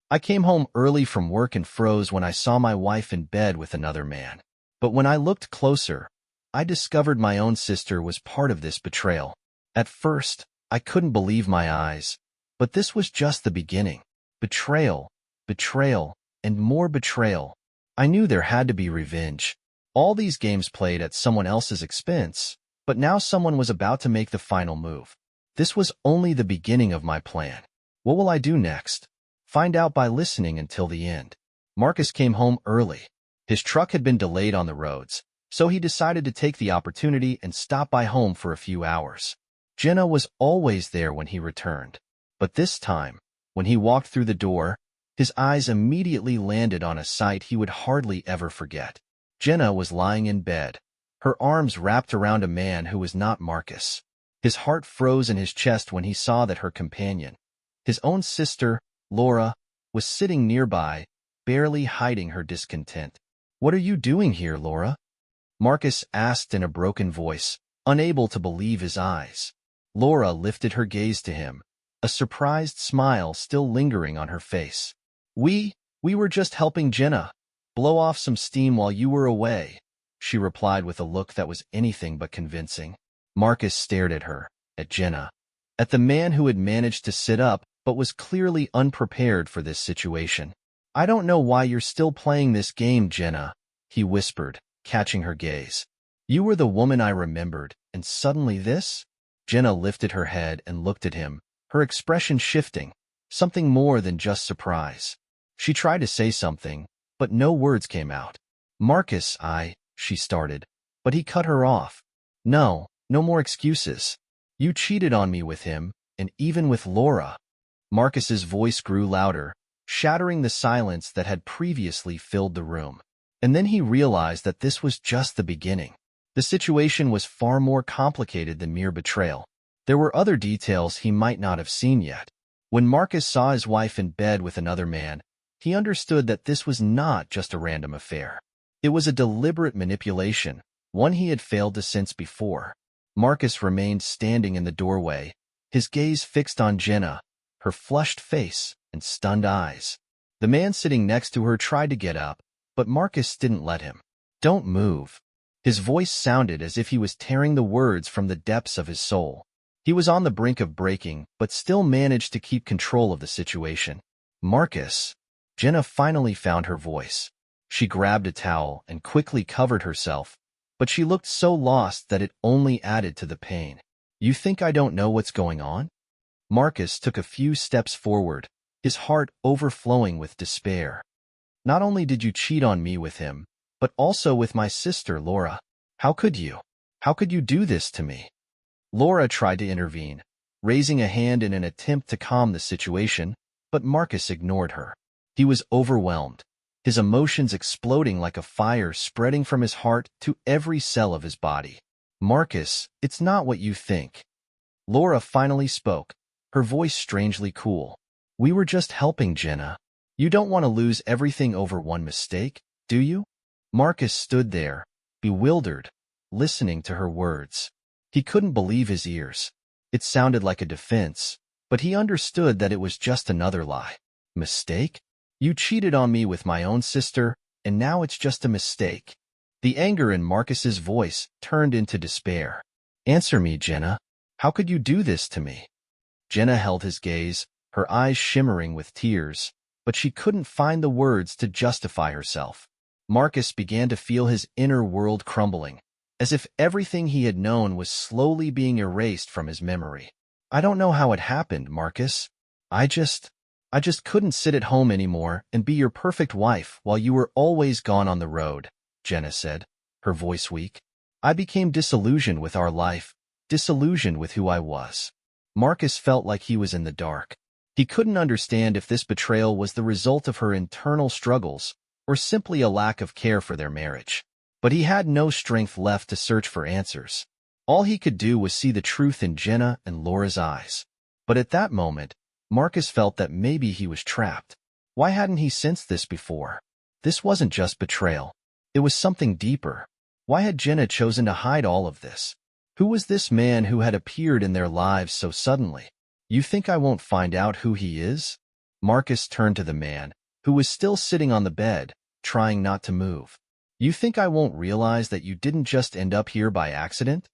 I came home early from work and froze when I saw my wife in bed with another man. But when I looked closer, I discovered my own sister was part of this betrayal. At first, I couldn't believe my eyes. But this was just the beginning. Betrayal, betrayal, and more betrayal. I knew there had to be revenge. All these games played at someone else's expense, but now someone was about to make the final move. This was only the beginning of my plan. What will I do next? Find out by listening until the end. Marcus came home early. His truck had been delayed on the roads, so he decided to take the opportunity and stop by home for a few hours. Jenna was always there when he returned. But this time, when he walked through the door, his eyes immediately landed on a sight he would hardly ever forget. Jenna was lying in bed, her arms wrapped around a man who was not Marcus. His heart froze in his chest when he saw that her companion, his own sister, Laura, was sitting nearby, barely hiding her discontent. "What are you doing here, Laura?" Marcus asked in a broken voice, unable to believe his eyes. Laura lifted her gaze to him, a surprised smile still lingering on her face. We were just helping Jenna blow off some steam while you were away," she replied with a look that was anything but convincing. Marcus stared at her, at Jenna, at the man who had managed to sit up but was clearly unprepared for this situation. "I don't know why you're still playing this game, Jenna," he whispered, catching her gaze. "You were the woman I remembered, and suddenly this?" Jenna lifted her head and looked at him, her expression shifting, something more than just surprise. She tried to say something, but no words came out. "Marcus, she started, but he cut her off. No more excuses. You cheated on me with him, and even with Laura." Marcus's voice grew louder, shattering the silence that had previously filled the room. And then he realized that this was just the beginning. The situation was far more complicated than mere betrayal. There were other details he might not have seen yet. When Marcus saw his wife in bed with another man, he understood that this was not just a random affair. It was a deliberate manipulation, one he had failed to sense before. Marcus remained standing in the doorway, his gaze fixed on Jenna, her flushed face and stunned eyes. The man sitting next to her tried to get up, but Marcus didn't let him. "Don't move." His voice sounded as if he was tearing the words from the depths of his soul. He was on the brink of breaking, but still managed to keep control of the situation. "Marcus." Jenna finally found her voice. She grabbed a towel and quickly covered herself, but she looked so lost that it only added to the pain. "You think I don't know what's going on?" Marcus took a few steps forward, his heart overflowing with despair. "Not only did you cheat on me with him, but also with my sister, Laura. How could you? How could you do this to me?" Laura tried to intervene, raising a hand in an attempt to calm the situation, but Marcus ignored her. He was overwhelmed, his emotions exploding like a fire spreading from his heart to every cell of his body. "Marcus, it's not what you think." Laura finally spoke, her voice strangely cool. "We were just helping Jenna. You don't want to lose everything over one mistake, do you?" Marcus stood there, bewildered, listening to her words. He couldn't believe his ears. It sounded like a defense, but he understood that it was just another lie. "Mistake? You cheated on me with my own sister, and now it's just a mistake." The anger in Marcus's voice turned into despair. "Answer me, Jenna. How could you do this to me?" Jenna held his gaze, her eyes shimmering with tears, but she couldn't find the words to justify herself. Marcus began to feel his inner world crumbling, as if everything he had known was slowly being erased from his memory. "I don't know how it happened, Marcus. I just couldn't sit at home anymore and be your perfect wife while you were always gone on the road," Jenna said, her voice weak. "I became disillusioned with our life, disillusioned with who I was." Marcus felt like he was in the dark. He couldn't understand if this betrayal was the result of her internal struggles or simply a lack of care for their marriage. But he had no strength left to search for answers. All he could do was see the truth in Jenna and Laura's eyes. But at that moment, Marcus felt that maybe he was trapped. Why hadn't he sensed this before? This wasn't just betrayal. It was something deeper. Why had Jenna chosen to hide all of this? Who was this man who had appeared in their lives so suddenly? "You think I won't find out who he is?" Marcus turned to the man, who was still sitting on the bed, trying not to move. You think I won't realize that you didn't just end up here by accident?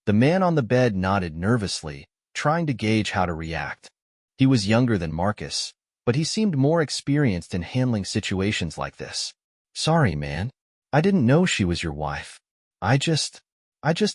The man on the bed nodded nervously, trying to gauge how to react. He was younger than Marcus, but he seemed more experienced in handling situations like this. Sorry, man. I didn't know she was your wife. I just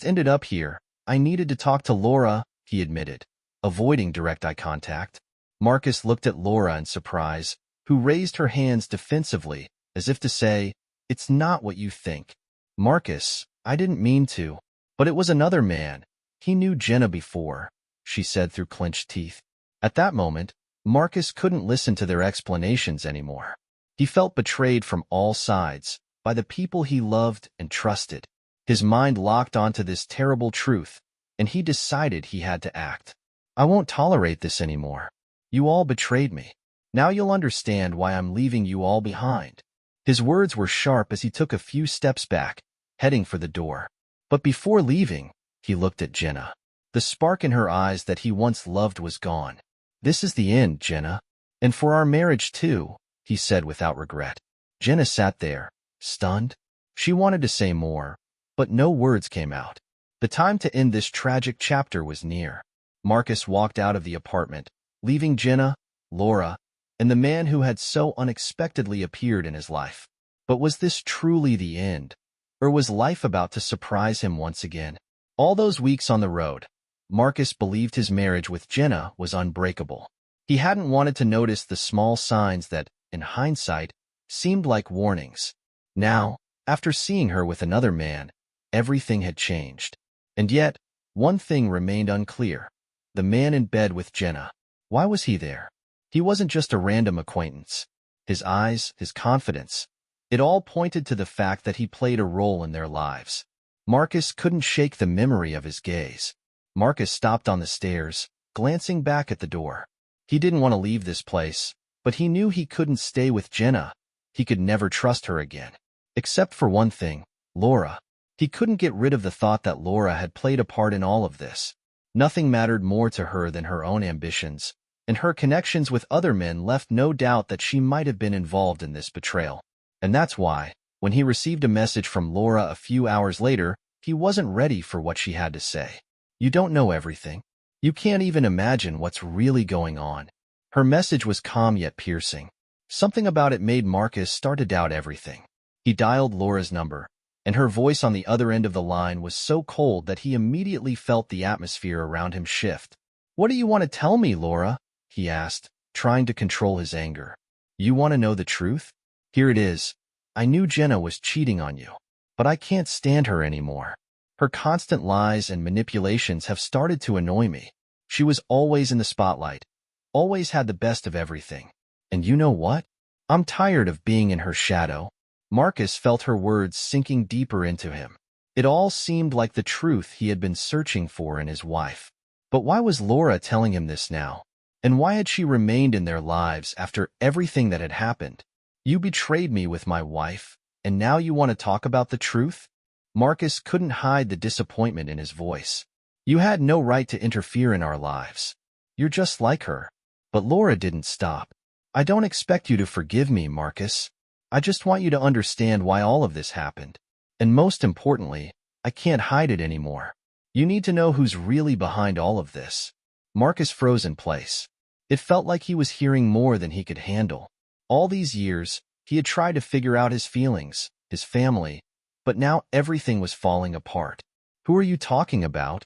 ended up here. I needed to talk to Laura, he admitted, avoiding direct eye contact. Marcus looked at Laura in surprise, who raised her hands defensively, as if to say, "It's not what you think." Marcus, I didn't mean to. But it was another man. He knew Jenna before, she said through clenched teeth. At that moment, Marcus couldn't listen to their explanations anymore. He felt betrayed from all sides, by the people he loved and trusted. His mind locked onto this terrible truth, and he decided he had to act. I won't tolerate this anymore. You all betrayed me. Now you'll understand why I'm leaving you all behind. His words were sharp as he took a few steps back, heading for the door. But before leaving, he looked at Jenna. The spark in her eyes that he once loved was gone. This is the end, Jenna. And for our marriage too, he said without regret. Jenna sat there, stunned. She wanted to say more, but no words came out. The time to end this tragic chapter was near. Marcus walked out of the apartment, leaving Jenna, Laura, and the man who had so unexpectedly appeared in his life. But was this truly the end? Or was life about to surprise him once again? All those weeks on the road, Marcus believed his marriage with Jenna was unbreakable. He hadn't wanted to notice the small signs that, in hindsight, seemed like warnings. Now, after seeing her with another man, everything had changed. And yet, one thing remained unclear. The man in bed with Jenna. Why was he there? He wasn't just a random acquaintance. His eyes, his confidence, it all pointed to the fact that he played a role in their lives. Marcus couldn't shake the memory of his gaze. Marcus stopped on the stairs, glancing back at the door. He didn't want to leave this place, but he knew he couldn't stay with Jenna. He could never trust her again. Except for one thing, Laura. He couldn't get rid of the thought that Laura had played a part in all of this. Nothing mattered more to her than her own ambitions, and her connections with other men left no doubt that she might have been involved in this betrayal. And that's why, when he received a message from Laura a few hours later, he wasn't ready for what she had to say. You don't know everything. You can't even imagine what's really going on. Her message was calm yet piercing. Something about it made Marcus start to doubt everything. He dialed Laura's number, and her voice on the other end of the line was so cold that he immediately felt the atmosphere around him shift. What do you want to tell me, Laura? He asked, trying to control his anger. You want to know the truth? Here it is. I knew Jenna was cheating on you, but I can't stand her anymore. Her constant lies and manipulations have started to annoy me. She was always in the spotlight, always had the best of everything. And you know what? I'm tired of being in her shadow. Marcus felt her words sinking deeper into him. It all seemed like the truth he had been searching for in his wife. But why was Laura telling him this now? And why had she remained in their lives after everything that had happened? You betrayed me with my wife, and now you want to talk about the truth? Marcus couldn't hide the disappointment in his voice. You had no right to interfere in our lives. You're just like her. But Laura didn't stop. I don't expect you to forgive me, Marcus. I just want you to understand why all of this happened. And most importantly, I can't hide it anymore. You need to know who's really behind all of this. Marcus froze in place. It felt like he was hearing more than he could handle. All these years, he had tried to figure out his feelings, his family, but now everything was falling apart. Who are you talking about?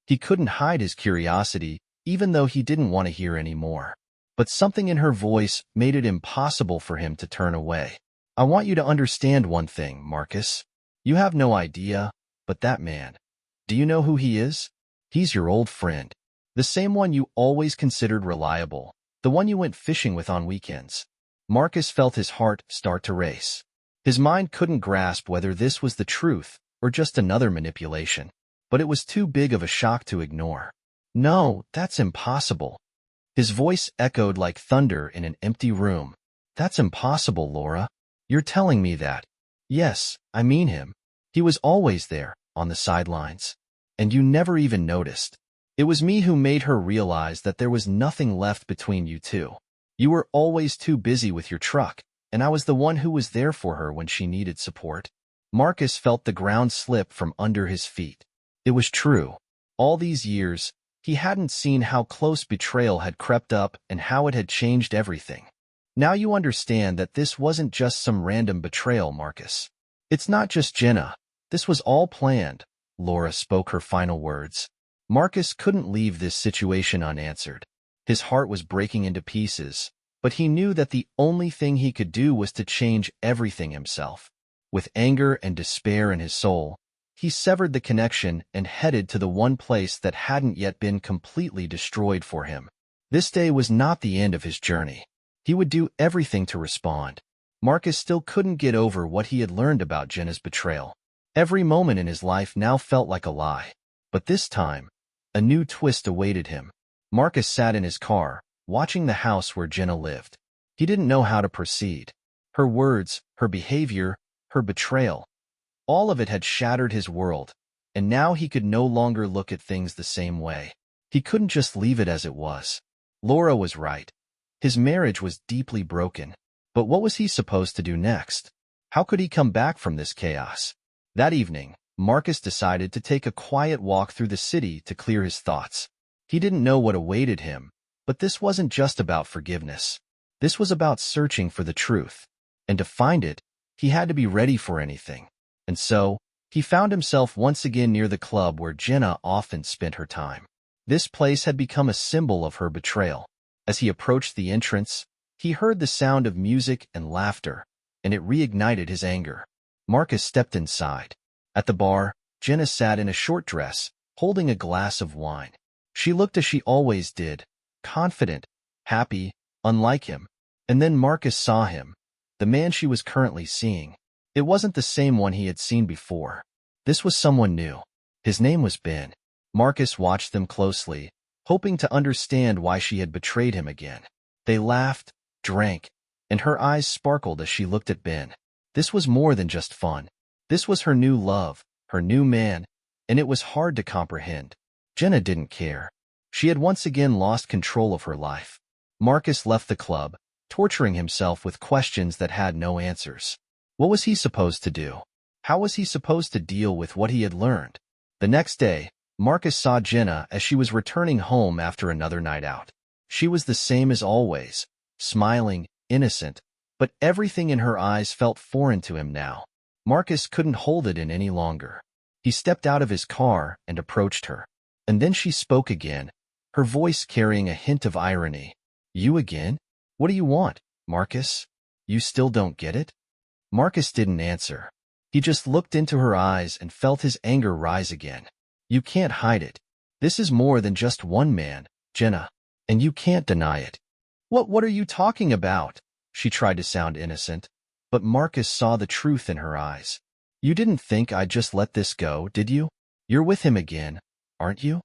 He couldn't hide his curiosity, even though he didn't want to hear any more. But something in her voice made it impossible for him to turn away. I want you to understand one thing, Marcus. You have no idea, but that man. Do you know who he is? He's your old friend. The same one you always considered reliable. The one you went fishing with on weekends. Marcus felt his heart start to race. His mind couldn't grasp whether this was the truth or just another manipulation. But it was too big of a shock to ignore. No, that's impossible. His voice echoed like thunder in an empty room. That's impossible, Laura. You're telling me that. Yes, I mean him. He was always there, on the sidelines. And you never even noticed. It was me who made her realize that there was nothing left between you two. You were always too busy with your truck, and I was the one who was there for her when she needed support. Marcus felt the ground slip from under his feet. It was true. All these years, he hadn't seen how close betrayal had crept up and how it had changed everything. Now you understand that this wasn't just some random betrayal, Marcus. It's not just Jenna. This was all planned. Laura spoke her final words. Marcus couldn't leave this situation unanswered. His heart was breaking into pieces, but he knew that the only thing he could do was to change everything himself. With anger and despair in his soul, he severed the connection and headed to the one place that hadn't yet been completely destroyed for him. This day was not the end of his journey. He would do everything to respond. Marcus still couldn't get over what he had learned about Jenna's betrayal. Every moment in his life now felt like a lie. But this time, a new twist awaited him. Marcus sat in his car, watching the house where Jenna lived. He didn't know how to proceed. Her words, her behavior, her betrayal, all of it had shattered his world, and now he could no longer look at things the same way. He couldn't just leave it as it was. Laura was right. His marriage was deeply broken. But what was he supposed to do next? How could he come back from this chaos? That evening, Marcus decided to take a quiet walk through the city to clear his thoughts. He didn't know what awaited him, but this wasn't just about forgiveness. This was about searching for the truth. And to find it, he had to be ready for anything. And so, he found himself once again near the club where Jenna often spent her time. This place had become a symbol of her betrayal. As he approached the entrance, he heard the sound of music and laughter, and it reignited his anger. Marcus stepped inside. At the bar, Jenna sat in a short dress, holding a glass of wine. She looked as she always did, confident, happy, unlike him. And then Marcus saw him, the man she was currently seeing. It wasn't the same one he had seen before. This was someone new. His name was Ben. Marcus watched them closely, hoping to understand why she had betrayed him again. They laughed, drank, and her eyes sparkled as she looked at Ben. This was more than just fun. This was her new love, her new man, and it was hard to comprehend. Jenna didn't care. She had once again lost control of her life. Marcus left the club, torturing himself with questions that had no answers. What was he supposed to do? How was he supposed to deal with what he had learned? The next day, Marcus saw Jenna as she was returning home after another night out. She was the same as always, smiling, innocent, but everything in her eyes felt foreign to him now. Marcus couldn't hold it in any longer. He stepped out of his car and approached her. And then she spoke again, her voice carrying a hint of irony. You again? What do you want, Marcus? You still don't get it? Marcus didn't answer. He just looked into her eyes and felt his anger rise again. You can't hide it. This is more than just one man, Jenna, and you can't deny it. What are you talking about? She tried to sound innocent, but Marcus saw the truth in her eyes. You didn't think I'd just let this go, did you? You're with him again, aren't you?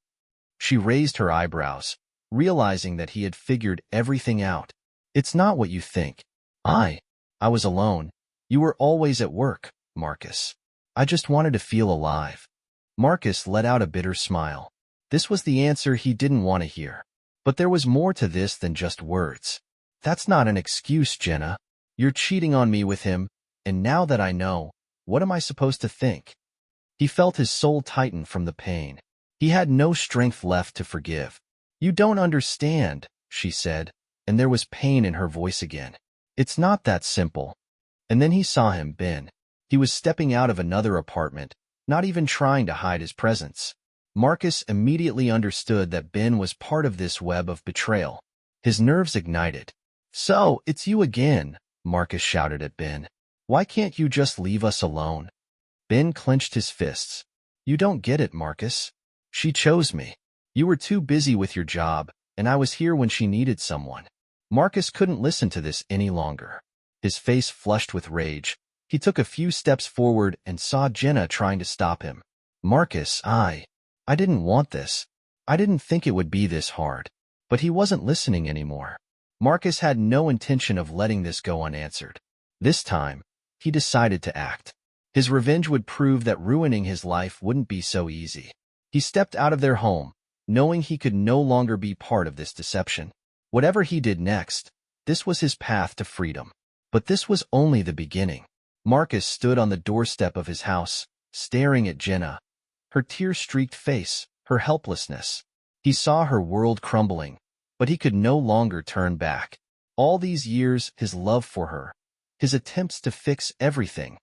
She raised her eyebrows, realizing that he had figured everything out. It's not what you think. I was alone. You were always at work, Marcus. I just wanted to feel alive. Marcus let out a bitter smile. This was the answer he didn't want to hear. But there was more to this than just words. That's not an excuse, Jenna. You're cheating on me with him, and now that I know, what am I supposed to think? He felt his soul tighten from the pain. He had no strength left to forgive. You don't understand, she said, and there was pain in her voice again. It's not that simple. And then he saw him, Ben. He was stepping out of another apartment, not even trying to hide his presence. Marcus immediately understood that Ben was part of this web of betrayal. His nerves ignited. So, it's you again, Marcus shouted at Ben. Why can't you just leave us alone? Ben clenched his fists. You don't get it, Marcus. She chose me. You were too busy with your job, and I was here when she needed someone. Marcus couldn't listen to this any longer. His face flushed with rage. He took a few steps forward and saw Jenna trying to stop him. Marcus, I didn't want this. I didn't think it would be this hard. But he wasn't listening anymore. Marcus had no intention of letting this go unanswered. This time, he decided to act. His revenge would prove that ruining his life wouldn't be so easy. He stepped out of their home, knowing he could no longer be part of this deception. Whatever he did next, This was his path to freedom. But this was only the beginning. Marcus stood on the doorstep of his house, staring at Jenna, her tear-streaked face, her helplessness. He saw her world crumbling, but he could no longer turn back. All these years, his love for her, his attempts to fix everything,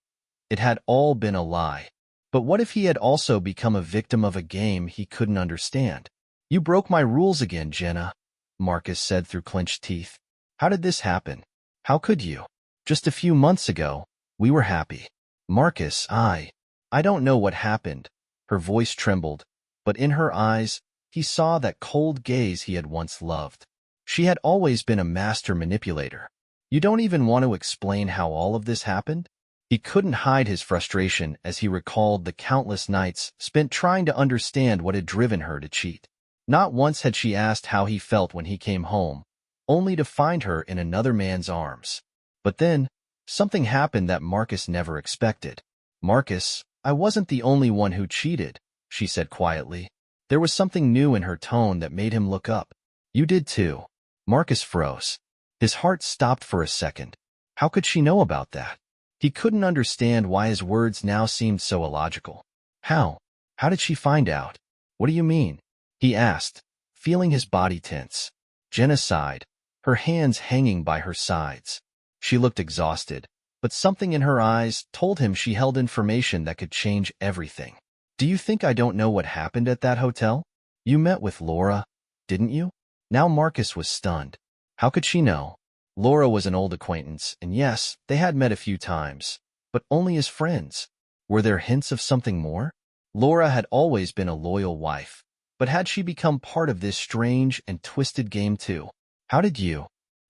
it had all been a lie. But what if he had also become a victim of a game he couldn't understand? "You broke my rules again, Jenna," Marcus said through clenched teeth. "How did this happen? How could you? Just a few months ago, we were happy." "Marcus, I don't know what happened." Her voice trembled, but in her eyes, he saw that cold gaze he had once loved. She had always been a master manipulator. "You don't even want to explain how all of this happened?" He couldn't hide his frustration as he recalled the countless nights spent trying to understand what had driven her to cheat. Not once had she asked how he felt when he came home, only to find her in another man's arms. But then, something happened that Marcus never expected. "Marcus, I wasn't the only one who cheated," she said quietly. There was something new in her tone that made him look up. "You did too." Marcus froze. His heart stopped for a second. How could she know about that? He couldn't understand why his words now seemed so illogical. How? How did she find out? "What do you mean?" he asked, feeling his body tense. Jenna sighed, her hands hanging by her sides. She looked exhausted, but something in her eyes told him she held information that could change everything. "Do you think I don't know what happened at that hotel? You met with Laura, didn't you?" Now Marcus was stunned. How could she know? Laura was an old acquaintance, and yes, they had met a few times, but only as friends. Were there hints of something more? Laura had always been a loyal wife, but had she become part of this strange and twisted game too? "How did you?"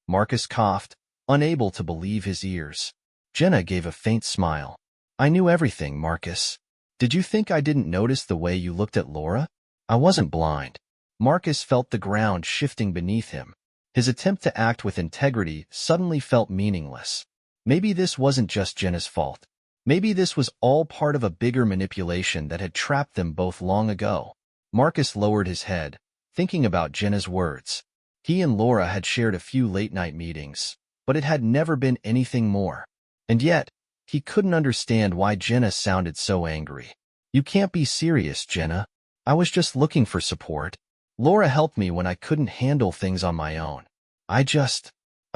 Marcus coughed, unable to believe his ears. Jenna gave a faint smile. "I knew everything, Marcus. Did you think I didn't notice the way you looked at Laura? I wasn't blind." Marcus felt the ground shifting beneath him. His attempt to act with integrity suddenly felt meaningless. Maybe this wasn't just Jenna's fault. Maybe this was all part of a bigger manipulation that had trapped them both long ago. Marcus lowered his head, thinking about Jenna's words. He and Laura had shared a few late-night meetings, but it had never been anything more. And yet, he couldn't understand why Jenna sounded so angry. "You can't be serious, Jenna. I was just looking for support. Laura helped me when I couldn't handle things on my own. I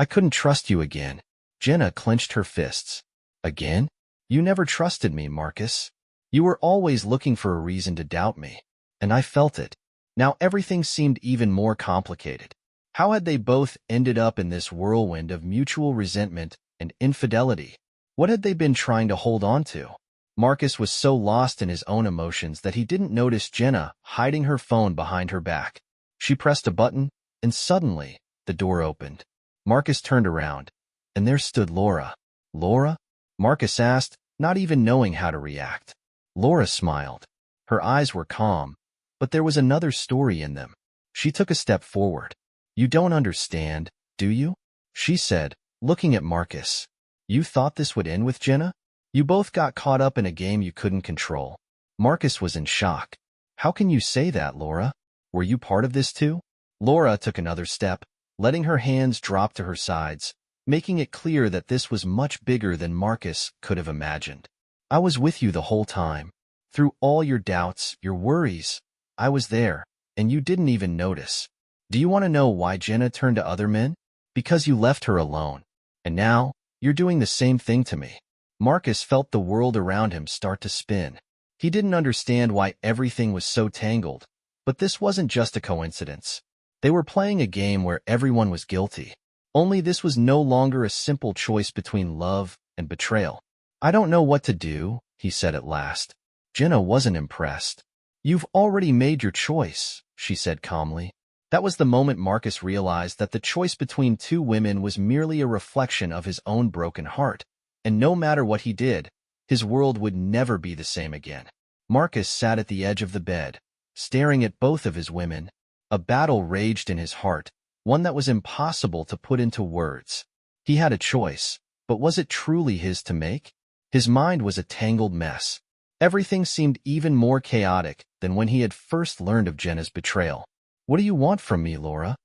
couldn't trust you again." Jenna clenched her fists. "Again? You never trusted me, Marcus. You were always looking for a reason to doubt me, and I felt it." Now everything seemed even more complicated. How had they both ended up in this whirlwind of mutual resentment and infidelity? What had they been trying to hold on to? Marcus was so lost in his own emotions that he didn't notice Jenna hiding her phone behind her back. She pressed a button, and suddenly, the door opened. Marcus turned around, and there stood Laura. "Laura?" Marcus asked, not even knowing how to react. Laura smiled. Her eyes were calm, but there was another story in them. She took a step forward. "You don't understand, do you?" she said, looking at Marcus. "You thought this would end with Jenna? You both got caught up in a game you couldn't control." Marcus was in shock. "How can you say that, Laura? Were you part of this too?" Laura took another step, letting her hands drop to her sides, making it clear that this was much bigger than Marcus could have imagined. "I was with you the whole time. Through all your doubts, your worries, I was there, and you didn't even notice. Do you want to know why Jenna turned to other men? Because you left her alone. And now, you're doing the same thing to me." Marcus felt the world around him start to spin. He didn't understand why everything was so tangled, but this wasn't just a coincidence. They were playing a game where everyone was guilty. Only this was no longer a simple choice between love and betrayal. "I don't know what to do," he said at last. Jenna wasn't impressed. "You've already made your choice," she said calmly. That was the moment Marcus realized that the choice between two women was merely a reflection of his own broken heart. And no matter what he did, his world would never be the same again. Marcus sat at the edge of the bed, staring at both of his women. A battle raged in his heart, one that was impossible to put into words. He had a choice, but was it truly his to make? His mind was a tangled mess. Everything seemed even more chaotic than when he had first learned of Jenna's betrayal. "What do you want from me, Laura?"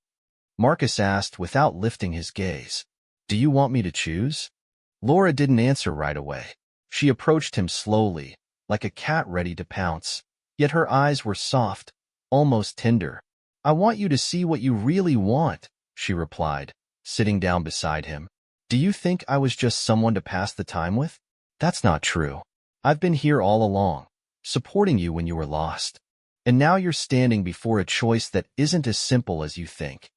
Marcus asked without lifting his gaze. Do you want me to choose? Laura didn't answer right away. She approached him slowly, like a cat ready to pounce, yet her eyes were soft, almost tender. I want you to see what you really want, she replied, sitting down beside him. Do you think I was just someone to pass the time with? That's not true. I've been here all along, supporting you when you were lost. And now you're standing before a choice that isn't as simple as you think.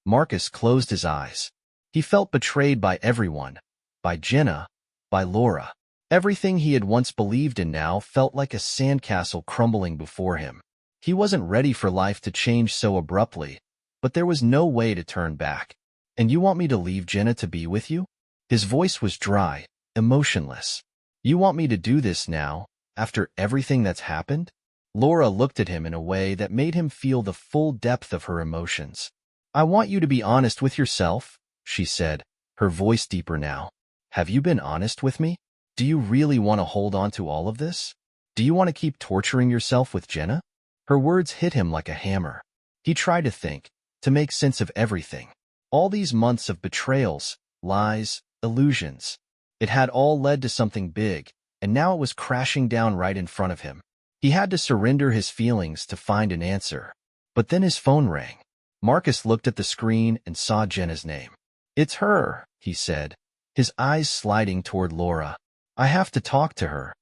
Marcus closed his eyes. He felt betrayed by everyone, by Jenna, by Laura. Everything he had once believed in now felt like a sandcastle crumbling before him. He wasn't ready for life to change so abruptly, but there was no way to turn back. And you want me to leave Jenna to be with you? His voice was dry, emotionless. You want me to do this now, after everything that's happened? Laura looked at him in a way that made him feel the full depth of her emotions. I want you to be honest with yourself, she said, her voice deeper now. Have you been honest with me? Do you really want to hold on to all of this? Do you want to keep torturing yourself with Jenna? Her words hit him like a hammer. He tried to think, to make sense of everything. All these months of betrayals, lies, illusions. It had all led to something big, and now it was crashing down right in front of him. He had to surrender his feelings to find an answer. But then his phone rang. Marcus looked at the screen and saw Jenna's name. It's her, he said, his eyes sliding toward Laura. I have to talk to her.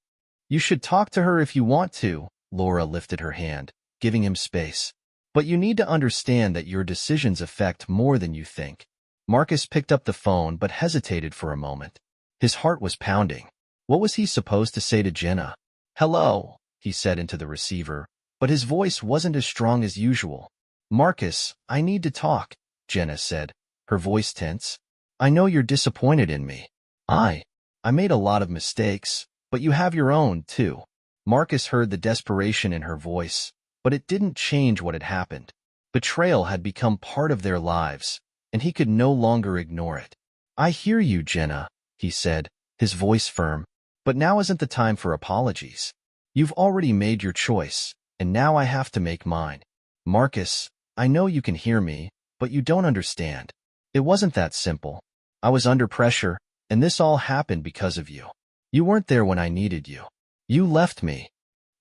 You should talk to her if you want to, Laura lifted her hand, giving him space. But you need to understand that your decisions affect more than you think. Marcus picked up the phone but hesitated for a moment. His heart was pounding. What was he supposed to say to Jenna? Hello, he said into the receiver, but his voice wasn't as strong as usual. Marcus, I need to talk, Jenna said, her voice tense. I know you're disappointed in me. I made a lot of mistakes, but you have your own, too. Marcus heard the desperation in her voice, but it didn't change what had happened. Betrayal had become part of their lives, and he could no longer ignore it. I hear you, Jenna, he said, his voice firm, but now isn't the time for apologies. You've already made your choice, and now I have to make mine. Marcus, I know you can hear me, but you don't understand. It wasn't that simple. I was under pressure, and this all happened because of you. You weren't there when I needed you. You left me.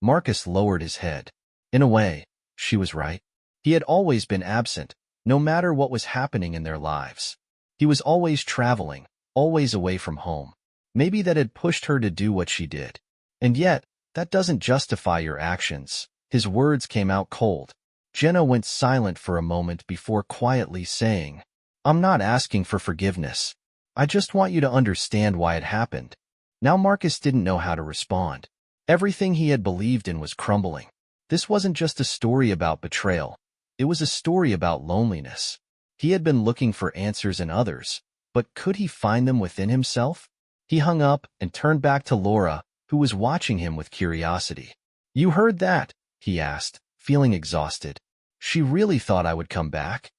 Marcus lowered his head. In a way, she was right. He had always been absent, no matter what was happening in their lives. He was always traveling, always away from home. Maybe that had pushed her to do what she did. And yet, that doesn't justify your actions. His words came out cold. Jenna went silent for a moment before quietly saying, I'm not asking for forgiveness. I just want you to understand why it happened. Now Marcus didn't know how to respond. Everything he had believed in was crumbling. This wasn't just a story about betrayal. It was a story about loneliness. He had been looking for answers in others, but could he find them within himself? He hung up and turned back to Laura, who was watching him with curiosity. You heard that? He asked, feeling exhausted. She really thought I would come back?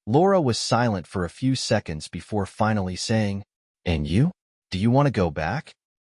Laura was silent for a few seconds before finally saying, And you? Do you want to go back?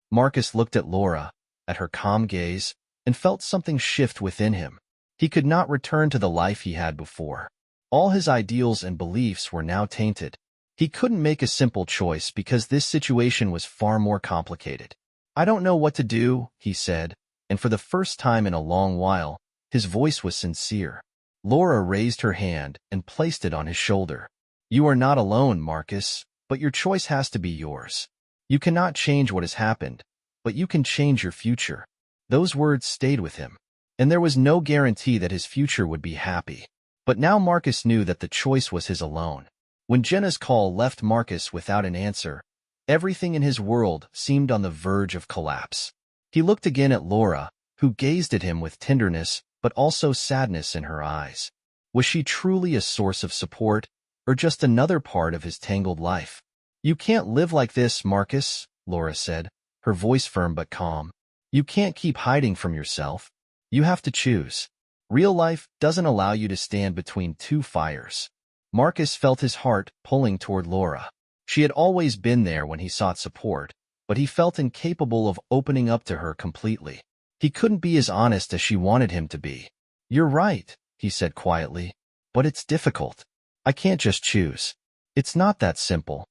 Marcus looked at Laura, at her calm gaze, and felt something shift within him. He could not return to the life he had before. All his ideals and beliefs were now tainted. He couldn't make a simple choice because this situation was far more complicated. I don't know what to do, he said, and for the first time in a long while, his voice was sincere. Laura raised her hand and placed it on his shoulder. You are not alone, Marcus, but your choice has to be yours. You cannot change what has happened, but you can change your future. Those words stayed with him, and there was no guarantee that his future would be happy. But now Marcus knew that the choice was his alone. When Jenna's call left Marcus without an answer, everything in his world seemed on the verge of collapse. He looked again at Laura, who gazed at him with tenderness but also sadness in her eyes. Was she truly a source of support, or just another part of his tangled life? You can't live like this, Marcus, Laura said, her voice firm but calm. You can't keep hiding from yourself. You have to choose. Real life doesn't allow you to stand between two fires. Marcus felt his heart pulling toward Laura. She had always been there when he sought support, but he felt incapable of opening up to her completely. He couldn't be as honest as she wanted him to be. You're right, he said quietly, but it's difficult. I can't just choose. It's not that simple.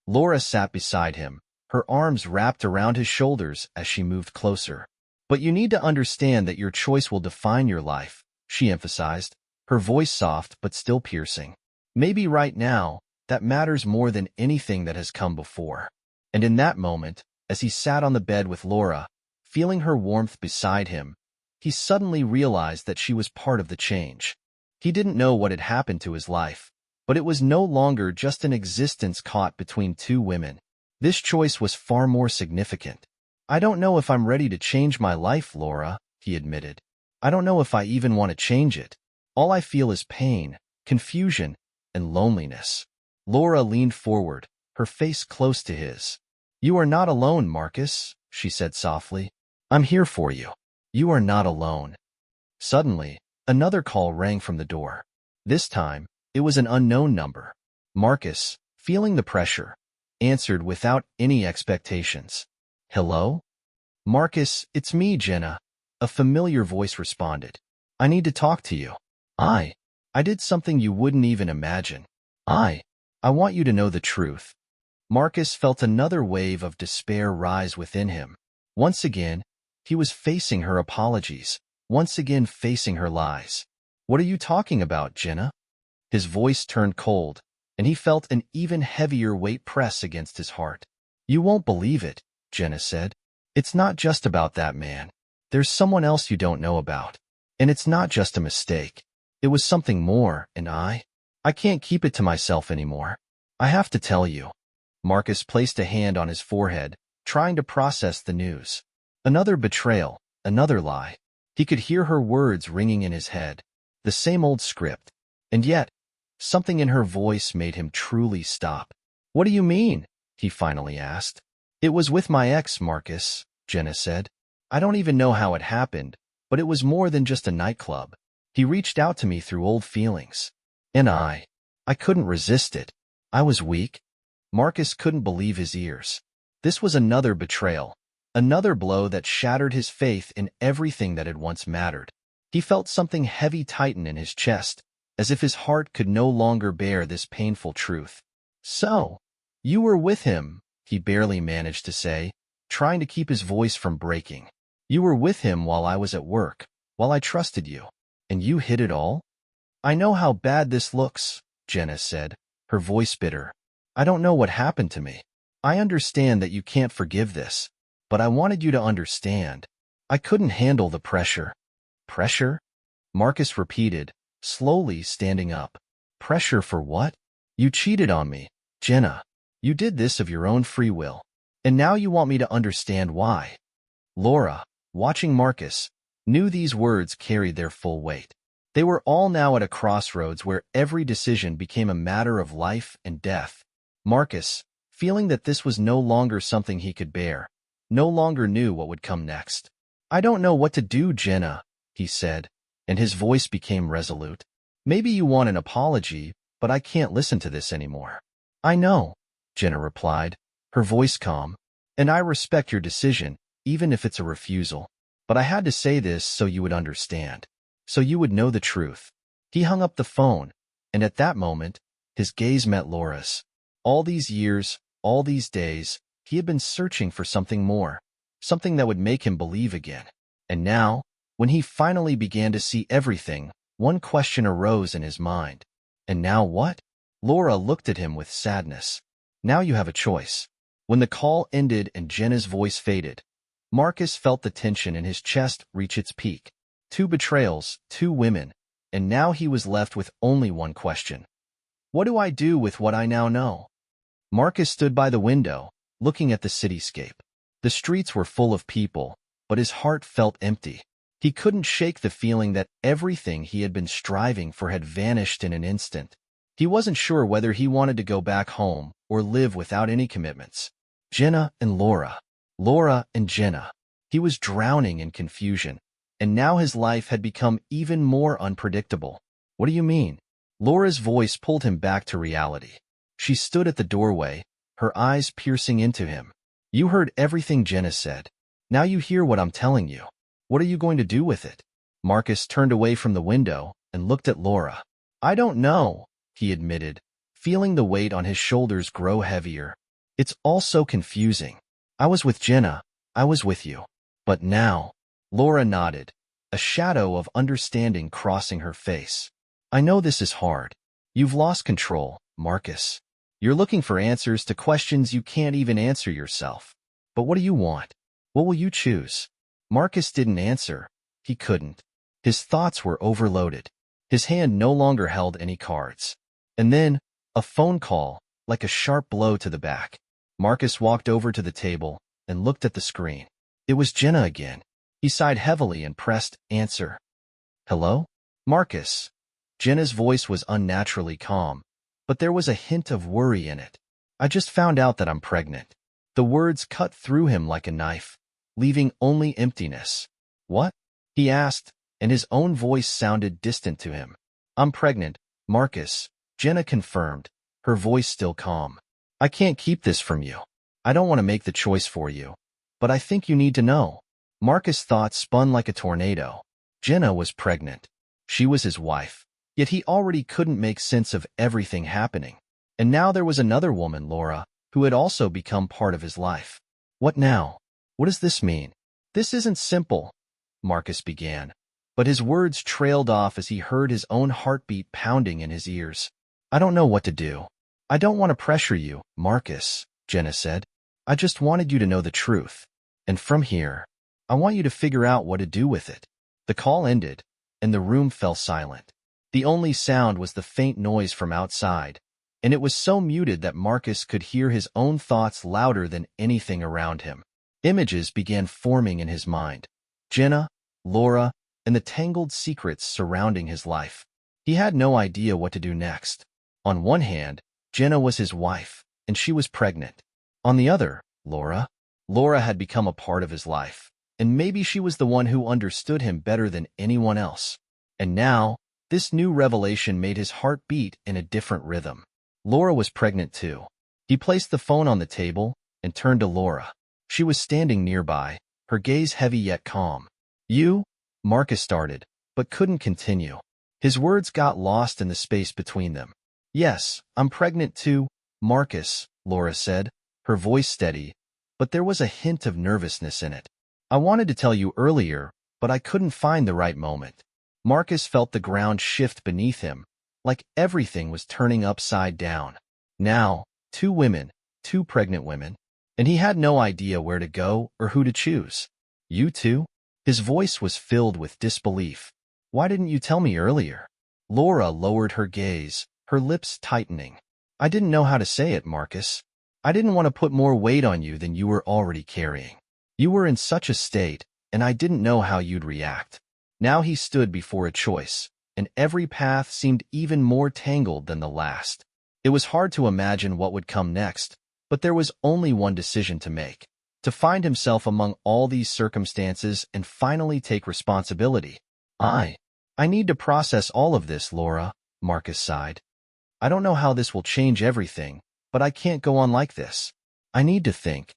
Laura sat beside him, her arms wrapped around his shoulders as she moved closer. But you need to understand that your choice will define your life, she emphasized, her voice soft but still piercing. Maybe right now, that matters more than anything that has come before. And in that moment, as he sat on the bed with Laura, feeling her warmth beside him, he suddenly realized that she was part of the change. He didn't know what had happened to his life, but it was no longer just an existence caught between two women. This choice was far more significant. I don't know if I'm ready to change my life, Laura, he admitted. I don't know if I even want to change it. All I feel is pain, confusion, and loneliness. Laura leaned forward, her face close to his. You are not alone, Marcus, she said softly. I'm here for you. You are not alone. Suddenly, another call rang from the door. This time, it was an unknown number. Marcus, feeling the pressure, answered without any expectations. Hello? Marcus, it's me, Jenna. A familiar voice responded. I need to talk to you. I did something you wouldn't even imagine. I want you to know the truth. Marcus felt another wave of despair rise within him. Once again, he was facing her apologies, once again facing her lies. What are you talking about, Jenna? His voice turned cold, and he felt an even heavier weight press against his heart. You won't believe it, Jenna said. It's not just about that man. There's someone else you don't know about. And it's not just a mistake. It was something more, and I can't keep it to myself anymore. I have to tell you. Marcus placed a hand on his forehead, trying to process the news. Another betrayal, another lie. He could hear her words ringing in his head. The same old script. And yet, something in her voice made him truly stop. What do you mean? He finally asked. It was with my ex, Marcus, Jenna said. I don't even know how it happened, but it was more than just a nightclub. He reached out to me through old feelings. And I couldn't resist it. I was weak. Marcus couldn't believe his ears. This was another betrayal, another blow that shattered his faith in everything that had once mattered. He felt something heavy tighten in his chest, as if his heart could no longer bear this painful truth. So, you were with him, he barely managed to say, trying to keep his voice from breaking. You were with him while I was at work, while I trusted you. And you hid it all? I know how bad this looks, Jenna said, her voice bitter. I don't know what happened to me. I understand that you can't forgive this, but I wanted you to understand. I couldn't handle the pressure. Pressure? Marcus repeated, slowly standing up. Pressure for what? You cheated on me, Jenna. You did this of your own free will. And now you want me to understand why. Laura, watching Marcus, knew these words carried their full weight. They were all now at a crossroads where every decision became a matter of life and death. Marcus, feeling that this was no longer something he could bear, no longer knew what would come next. I don't know what to do, Jenna, he said, and his voice became resolute. Maybe you want an apology, but I can't listen to this anymore. I know, Jenna replied, her voice calm, and I respect your decision, even if it's a refusal. But I had to say this so you would understand, so you would know the truth. He hung up the phone, and at that moment, his gaze met Laura's. All these years, all these days, he had been searching for something more, something that would make him believe again. And now, when he finally began to see everything, one question arose in his mind. And now what? Laura looked at him with sadness. Now you have a choice. When the call ended and Jenna's voice faded, Marcus felt the tension in his chest reach its peak. 2 betrayals, 2 women, and now he was left with only one question. What do I do with what I now know? Marcus stood by the window, looking at the cityscape. The streets were full of people, but his heart felt empty. He couldn't shake the feeling that everything he had been striving for had vanished in an instant. He wasn't sure whether he wanted to go back home or live without any commitments. Jenna and Laura. Laura and Jenna. He was drowning in confusion, and now his life had become even more unpredictable. What do you mean? Laura's voice pulled him back to reality. She stood at the doorway, her eyes piercing into him. You heard everything Jenna said. Now you hear what I'm telling you. What are you going to do with it? Marcus turned away from the window and looked at Laura. I don't know, he admitted, feeling the weight on his shoulders grow heavier. It's all so confusing. I was with Jenna. I was with you. But now, Laura nodded, a shadow of understanding crossing her face. I know this is hard. You've lost control, Marcus. You're looking for answers to questions you can't even answer yourself. But what do you want? What will you choose? Marcus didn't answer. He couldn't. His thoughts were overloaded. His hand no longer held any cards. And then, a phone call, like a sharp blow to the back. Marcus walked over to the table and looked at the screen. It was Jenna again. He sighed heavily and pressed answer. Hello? Marcus. Jenna's voice was unnaturally calm, but there was a hint of worry in it. I just found out that I'm pregnant. The words cut through him like a knife, leaving only emptiness. What? He asked, and his own voice sounded distant to him. I'm pregnant, Marcus, Jenna confirmed, her voice still calm. I can't keep this from you. I don't want to make the choice for you, but I think you need to know. Marcus' thoughts spun like a tornado. Jenna was pregnant. She was his wife. Yet he already couldn't make sense of everything happening. And now there was another woman, Laura, who had also become part of his life. What now? What does this mean? This isn't simple, Marcus began, but his words trailed off as he heard his own heartbeat pounding in his ears. I don't know what to do. I don't want to pressure you, Marcus, Jenna said. I just wanted you to know the truth. And from here, I want you to figure out what to do with it. The call ended, and the room fell silent. The only sound was the faint noise from outside, and it was so muted that Marcus could hear his own thoughts louder than anything around him. Images began forming in his mind. Jenna, Laura, and the tangled secrets surrounding his life. He had no idea what to do next. On one hand, Jenna was his wife, and she was pregnant. On the other, Laura. Laura had become a part of his life, and maybe she was the one who understood him better than anyone else. And now, this new revelation made his heart beat in a different rhythm. Laura was pregnant too. He placed the phone on the table and turned to Laura. She was standing nearby, her gaze heavy yet calm. You? Marcus started, but couldn't continue. His words got lost in the space between them. Yes, I'm pregnant too, Marcus, Laura said, her voice steady, but there was a hint of nervousness in it. I wanted to tell you earlier, but I couldn't find the right moment. Marcus felt the ground shift beneath him, like everything was turning upside down. Now, two pregnant women, and he had no idea where to go or who to choose. You too? His voice was filled with disbelief. Why didn't you tell me earlier? Laura lowered her gaze, her lips tightening. I didn't know how to say it, Marcus. I didn't want to put more weight on you than you were already carrying. You were in such a state, and I didn't know how you'd react. Now he stood before a choice, and every path seemed even more tangled than the last. It was hard to imagine what would come next, but there was only one decision to make: to find himself among all these circumstances and finally take responsibility. I need to process all of this, Laura, Marcus sighed. I don't know how this will change everything, but I can't go on like this. I need to think.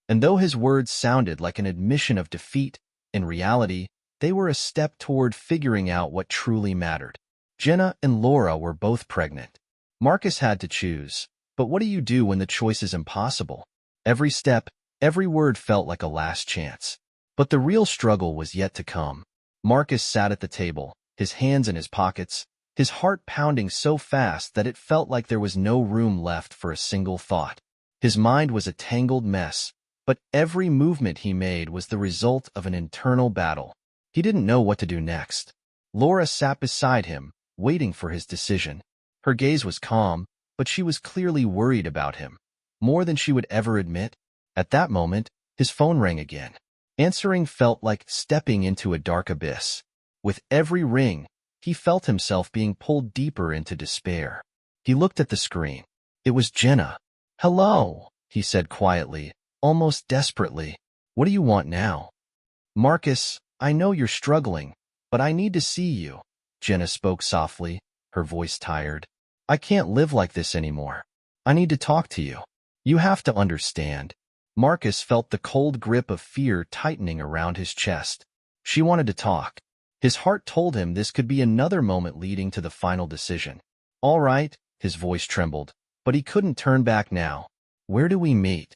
And though his words sounded like an admission of defeat, in reality, they were a step toward figuring out what truly mattered. Jenna and Laura were both pregnant. Marcus had to choose, but what do you do when the choice is impossible? Every step, every word felt like a last chance. But the real struggle was yet to come. Marcus sat at the table, his hands in his pockets, his heart pounding so fast that it felt like there was no room left for a single thought. His mind was a tangled mess, but every movement he made was the result of an internal battle. He didn't know what to do next. Laura sat beside him, waiting for his decision. Her gaze was calm, but she was clearly worried about him, more than she would ever admit. At that moment, his phone rang again. Answering felt like stepping into a dark abyss. With every ring, he felt himself being pulled deeper into despair. He looked at the screen. It was Jenna. Hello, he said quietly, almost desperately. What do you want now? Marcus, I know you're struggling, but I need to see you. Jenna spoke softly, her voice tired. I can't live like this anymore. I need to talk to you. You have to understand. Marcus felt the cold grip of fear tightening around his chest. She wanted to talk. His heart told him this could be another moment leading to the final decision. All right, His voice trembled, but he couldn't turn back now. Where do we meet?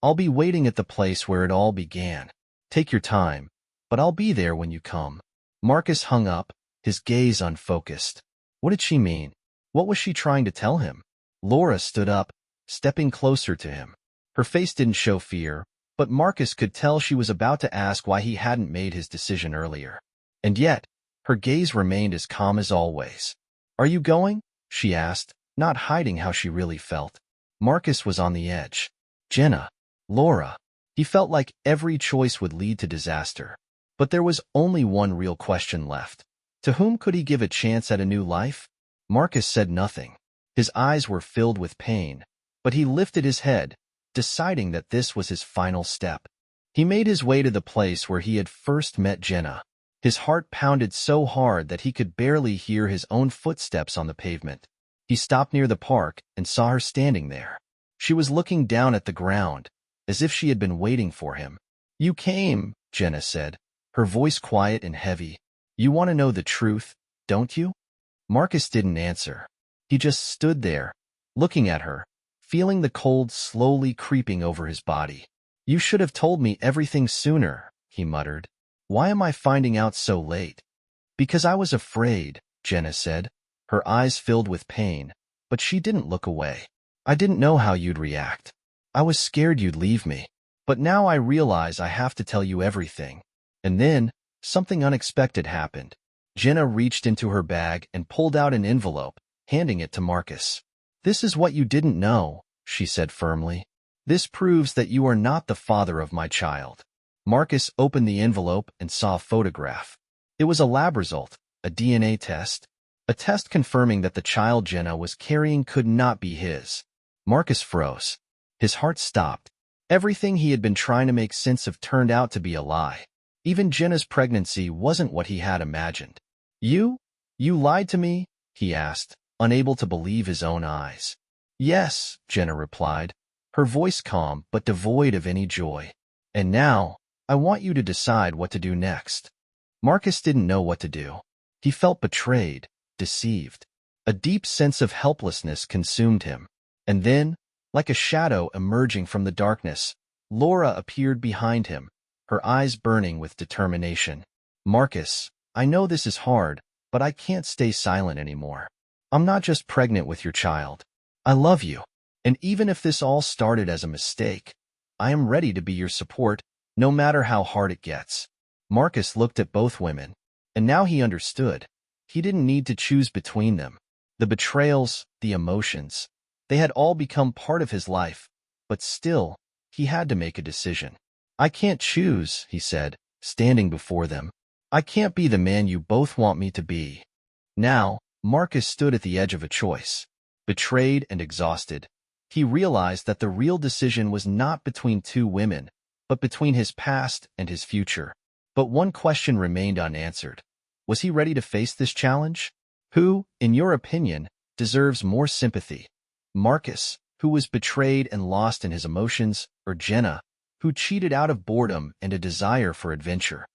I'll be waiting at the place where it all began. Take your time, but I'll be there when you come. Marcus hung up, his gaze unfocused. What did she mean? What was she trying to tell him? Laura stood up, stepping closer to him. Her face didn't show fear, but Marcus could tell she was about to ask why he hadn't made his decision earlier. And yet, her gaze remained as calm as always. Are you going? She asked, not hiding how she really felt. Marcus was on the edge. Jenna, Laura. He felt like every choice would lead to disaster. But there was only one real question left. To whom could he give a chance at a new life? Marcus said nothing. His eyes were filled with pain, but he lifted his head, deciding that this was his final step. He made his way to the place where he had first met Jenna. His heart pounded so hard that he could barely hear his own footsteps on the pavement. He stopped near the park and saw her standing there. She was looking down at the ground, as if she had been waiting for him. You came, Jenna said, her voice quiet and heavy. You want to know the truth, don't you? Marcus didn't answer. He just stood there, looking at her, feeling the cold slowly creeping over his body. You should have told me everything sooner, he muttered. Why am I finding out so late? Because I was afraid, Jenna said, her eyes filled with pain, but she didn't look away. I didn't know how you'd react. I was scared you'd leave me. But now I realize I have to tell you everything. And then, something unexpected happened. Jenna reached into her bag and pulled out an envelope, handing it to Marcus. This is what you didn't know, she said firmly. This proves that you are not the father of my child. Marcus opened the envelope and saw a photograph. It was a lab result, a DNA test. A test confirming that the child Jenna was carrying could not be his. Marcus froze. His heart stopped. Everything he had been trying to make sense of turned out to be a lie. Even Jenna's pregnancy wasn't what he had imagined. You lied to me? He asked, unable to believe his own eyes. Yes, Jenna replied, her voice calm but devoid of any joy. And now, I want you to decide what to do next. Marcus didn't know what to do. He felt betrayed, deceived. A deep sense of helplessness consumed him. And then, like a shadow emerging from the darkness, Laura appeared behind him, her eyes burning with determination. Marcus, I know this is hard, but I can't stay silent anymore. I'm not just pregnant with your child. I love you. And even if this all started as a mistake, I am ready to be your support, no matter how hard it gets. Marcus looked at both women, and now he understood. He didn't need to choose between them. The betrayals, the emotions, they had all become part of his life, but still, he had to make a decision. I can't choose, he said, standing before them. I can't be the man you both want me to be. Now, Marcus stood at the edge of a choice. Betrayed and exhausted, he realized that the real decision was not between two women, but between his past and his future. But one question remained unanswered. Was he ready to face this challenge? Who, in your opinion, deserves more sympathy? Marcus, who was betrayed and lost in his emotions, or Jenna, who cheated out of boredom and a desire for adventure?